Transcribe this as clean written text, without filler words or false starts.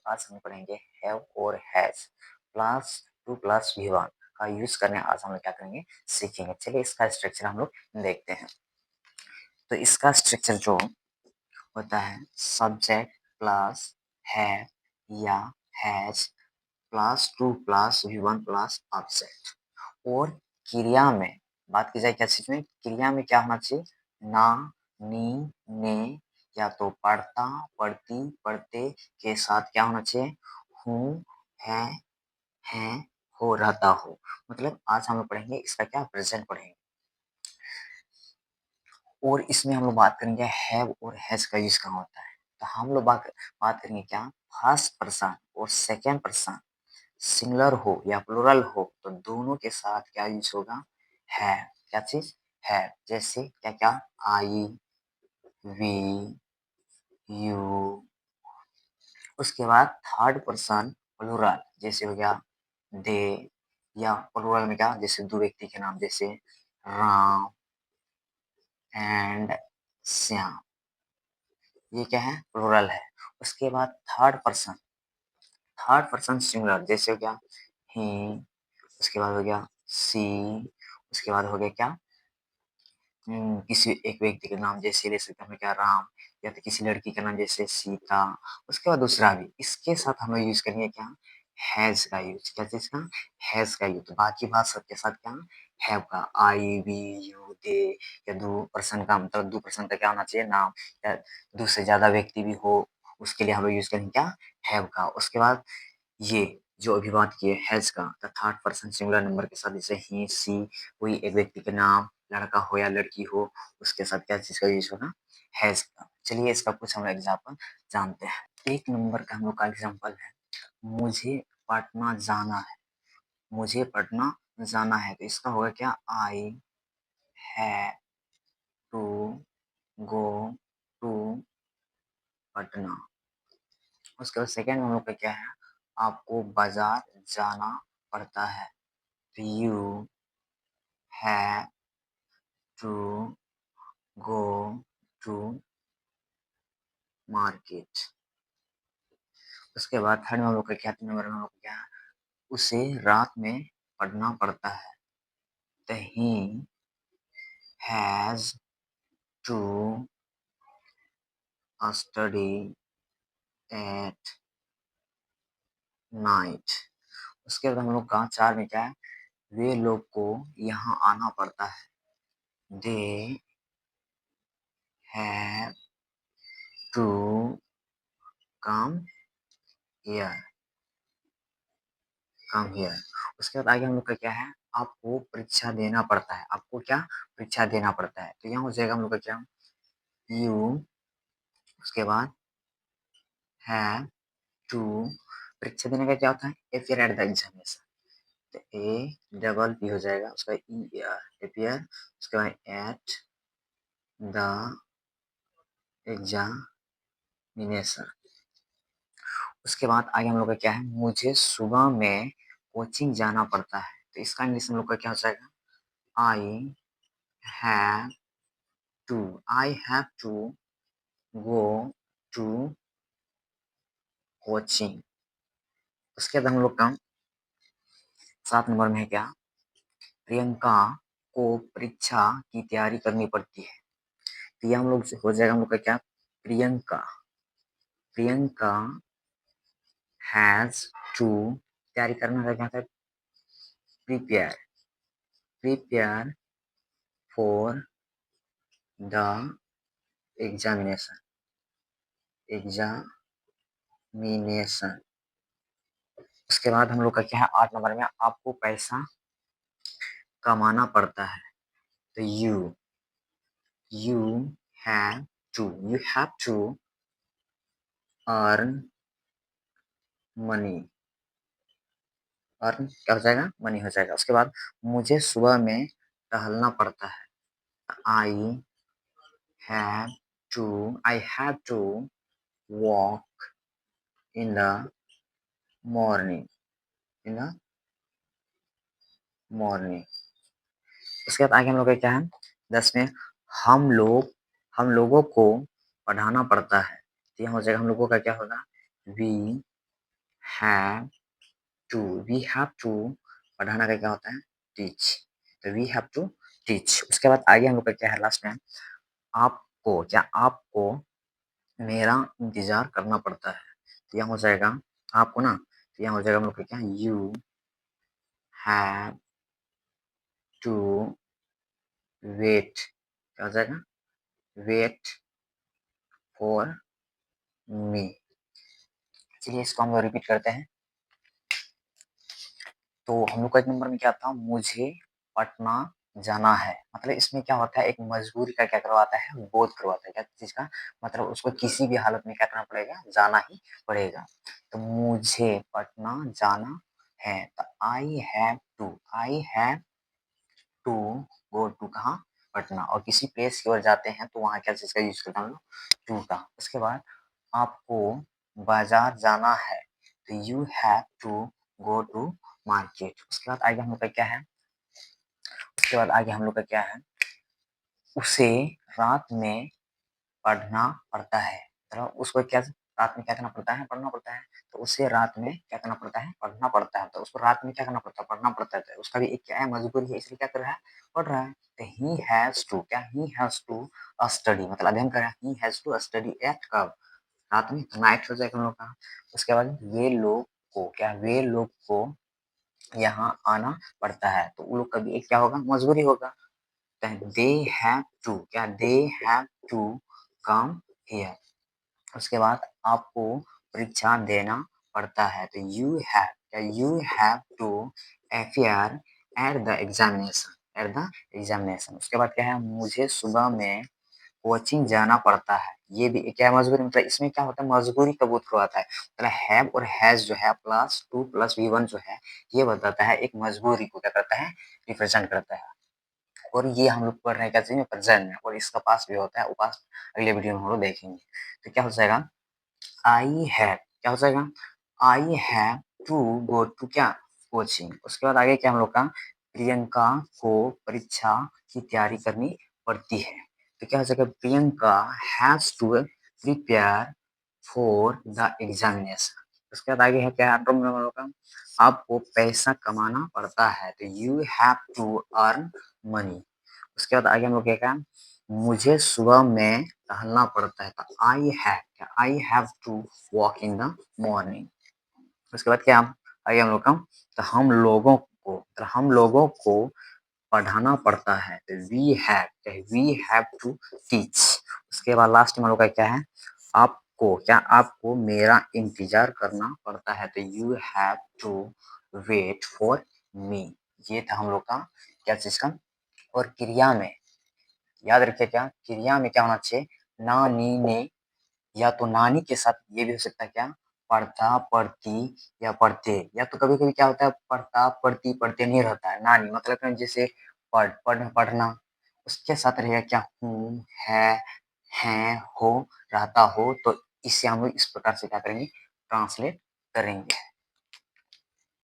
आज हम पढ़ेंगे हैव और has plus two plus V1 का यूज करने आज हम लोग क्या करेंगे सीखेंगे। चलिए इसका स्ट्रक्चर हम लोग देखते हैं। तो इसका स्ट्रक्चर जो होता है सब्जेक्ट प्लस हैव या has plus two plus V1 plus object. और क्रिया में बात की जाए क्या चीज में, क्रिया में क्या होना चाहिए, ना, नी, ने, या तो पढ़ता पढ़ती पढ़ते के साथ क्या होना चाहिए, हूँ, है, हो, रहता हो। मतलब आज हम लोग पढ़ेंगे इसका क्या प्रेजेंट पढ़ेंगे। और इसमें हम लोग बात करेंगे हैव और हैज का यूज कहाँ होता है। तो हम लोग बात करेंगे क्या, फर्स्ट पर्सन और सेकेंड पर्सन सिंगुलर हो या प्लूरल हो तो दोनों के साथ क्या यूज होगा, है। क्या चीज है, जैसे क्या क्या, आई, वी, यू। उसके बाद थर्ड पर्सन प्लूरल जैसे हो गया दे, या प्लूरल में क्या, जैसे दो व्यक्ति के नाम जैसे राम एंड श्याम, ये क्या है, प्लूरल है। उसके बाद थर्ड पर्सन सिंगुलर जैसे हो गया ही, उसके बाद हो गया सी, उसके बाद हो गया क्या, किसी एक व्यक्ति का नाम जैसे ले सकते हैं क्या, राम, या तो किसी लड़की का नाम जैसे सीता। उसके बाद दूसरा भी इसके साथ हम लोग यूज करेंगे क्या, हैज का यूज। क्या चीज का, हैज का यूज। बाकी बात सबके साथ क्या, हैव का, आई, वी, यू, दे, या दो पर्सन का, मतलब दो पर्सन का क्या होना चाहिए, नाम, या दो से ज्यादा व्यक्ति भी हो उसके लिए हम लोग यूज करेंगे क्या, हैव का। उसके बाद ये जो अभी बात किए हैज का, तो थर्ड पर्सन सिंगुलर नंबर के साथ जैसे ही, सी, कोई एक व्यक्ति के नाम, लड़का हो या लड़की हो, उसके साथ क्या चीज का यूज होगा, हैज का। चलिए इसका कुछ हम एग्जाम्पल जानते हैं। एक नंबर का हम लोग का एग्जाम्पल है, मुझे पटना जाना है। मुझे पटना जाना है तो इसका होगा क्या, आई है टू गो टू पटना। उसके बाद सेकेंड हम लोग का क्या है, आपको बाजार जाना पड़ता है। You have to go to market। उसके बाद थर्ड में हम लोग का क्या, तीन नंबर में हम लोग क्या, उसे रात में पढ़ना पड़ता है। तो he has to study at night। उसके बाद हम लोग का चार में क्या है, वे लोग को यहाँ आना पड़ता है। They have to come here। Come here. उसके बाद आगे हम लोग का क्या है, आपको परीक्षा देना पड़ता है। आपको क्या, परीक्षा देना पड़ता है। तो यहाँ हो जाएगा हम लोग का क्या, यू, उसके बाद है टू, परीक्षा देने का क्या होता है, अपियर एट द एग्जामिनेशन। तो ए डबल पी हो जाएगा, उसका ई अपियर, उसके बाद एट द एग्जामिनेशन। उसके बाद आगे हम लोग का क्या है, मुझे सुबह में कोचिंग जाना पड़ता है। तो इसका इंग्लिश हम लोग का क्या हो जाएगा, I have I have to go to coaching. उसके बाद हम लोग का 7 नंबर में है क्या, प्रियंका को परीक्षा की तैयारी करनी पड़ती है। तो ये हम लोग से हो जाएगा हम लोग का क्या, प्रियंका प्रियंका हैज टू, तैयारी करना का क्या था, prepare prepare for the examination. उसके बाद हम लोग का क्या है, 8 नंबर में आपको पैसा कमाना पड़ता है। तो you you have to earn money। Earn क्या हो जाएगा, मनी हो जाएगा। उसके बाद मुझे सुबह में टहलना पड़ता है। I have to walk in the morning in the morning. उसके बाद आगे हम लोग का क्या है, 10 में हम लोगों को पढ़ाना पड़ता है। तो यहाँ हो जाएगा हम लोगों का क्या होगा, we have to, we have to पढ़ाना का क्या होता है? टीच। तो वी हैव टू टीच। उसके बाद आगे हम लोग का क्या है लास्ट में? आपको, क्या आपको मेरा इंतज़ार करना पड़ता है? तो यहाँ हो जाएगा आपको ना, तो यहाँ हो जाएगा हम लोग का क्या? You have to wait. क्या हो जाएगा? Wait for me. चलिए इसको हम लोग रिपीट करते हैं। तो हम लोग का एक नंबर में क्या था? मुझे पटना जाना है। मतलब इसमें क्या होता है? एक मजबूरी का क्या करवाता है? बोध करवाता है। क्या चीज़ का? मतलब उसको किसी भी हालत में क्या करना पड़ेगा? जाना ही पड़ेगा। तो मुझे पटना जाना है। तो I have to go to कहाँ? पटना। और किसी प्लेस की ओर जाते हैं तो वहाँ क्या चीज़ का यूज़ करते हैं हम लोग? टू का। उसके बाद आपको बाजार जाना है। तो you have to go to market. उसके बाद आगे हम लोग का क्या है? उसके बाद आगे हम लोग का क्या है? उसे रात में पढ़ना पड़ता है। तो उसको क्या रात में क्या करना पड़ता है? पढ़ना पड़ता है। तो उसे रात में क्या करना पड़ता है? पढ़ना पड़ता है। तो उसको रात में क्या करना पड़ता है? पढ़ना पड़ता है। तो उसका भी एक क्या है? मजबूरी है, इसलिए क्या कर रहा है? पढ़ रहा है। तो ही हैज़ टू, क्या? ही हैज़ टू स्टडी, मतलब अध्ययन कर रहा है। He has to study at कब? रात में। नाइट हो जाएगा हम लोग का। उसके बाद वे लोग को, क्या? वे लोग को यहाँ आना पड़ता है। तो वो लोग का भी एक क्या होगा? मजबूरी होगा। दे हैव टू, क्या? They have to come here. उसके बाद आपको परीक्षा देना पड़ता है। तो यू हैव, क्या? You have to appear at the examination, at the examination. उसके बाद क्या है? मुझे सुबह में कोचिंग जाना पड़ता है। ये भी क्या है? मजबूरी। मतलब इसमें क्या होता है? मजबूरी का बोध करवाता है। मतलब हैव और हैज जो है plus two plus V one जो है, ये बताता है एक मजबूरी को क्या करता है? रिप्रेजेंट करता है। और ये हम लोग पढ़ रहे हैं क्या चीज़ में? प्रेजेंट में। और इसका पास्ट भी होता है, वो पास्ट अगले वीडियो में हम लोग देखेंगे। तो क्या हो जाएगा? आई हैव, क्या हो जाएगा? I have to go to, क्या? कोचिंग। उसके बाद आगे क्या हम लोग का? प्रियंका को परीक्षा की तैयारी करनी पड़ती है। तो क्या हो जाएगा? Priyanka has to prepare for the examination. उसके बाद आगे है क्या? हम लोग का आपको पैसा कमाना पड़ता है। तो you have to earn money. उसके बाद आगे हम लोग क्या? मुझे सुबह में टहलना पड़ता है। तो I have to walk in the morning. उसके बाद क्या? आगे हम लोग का, तो हम लोगों को पढ़ाना पड़ता है। तो वी हैव टू टीच। उसके बाद लास्ट में हम लोग का क्या है? आपको, क्या? आपको मेरा इंतजार करना पड़ता है। तो you have to wait for me. ये था हम लोग का क्या चीज का? और क्रिया में याद रखिए, क्या? क्रिया में क्या होना चाहिए? ना, नी, ने, या तो नानी के साथ ये भी हो सकता है क्या? पढ़ता, पढ़ती या पढ़ते। या तो कभी कभी क्या होता है? पढ़ता, पढ़ती, पढ़ते नहीं रहता है। नानी मतलब कि जैसे पढ़ना उसके साथ रहेगा क्या? हूँ, है, हो, रहता हो। तो इससे हम लोग इस प्रकार से क्या करेंगे? ट्रांसलेट करेंगे।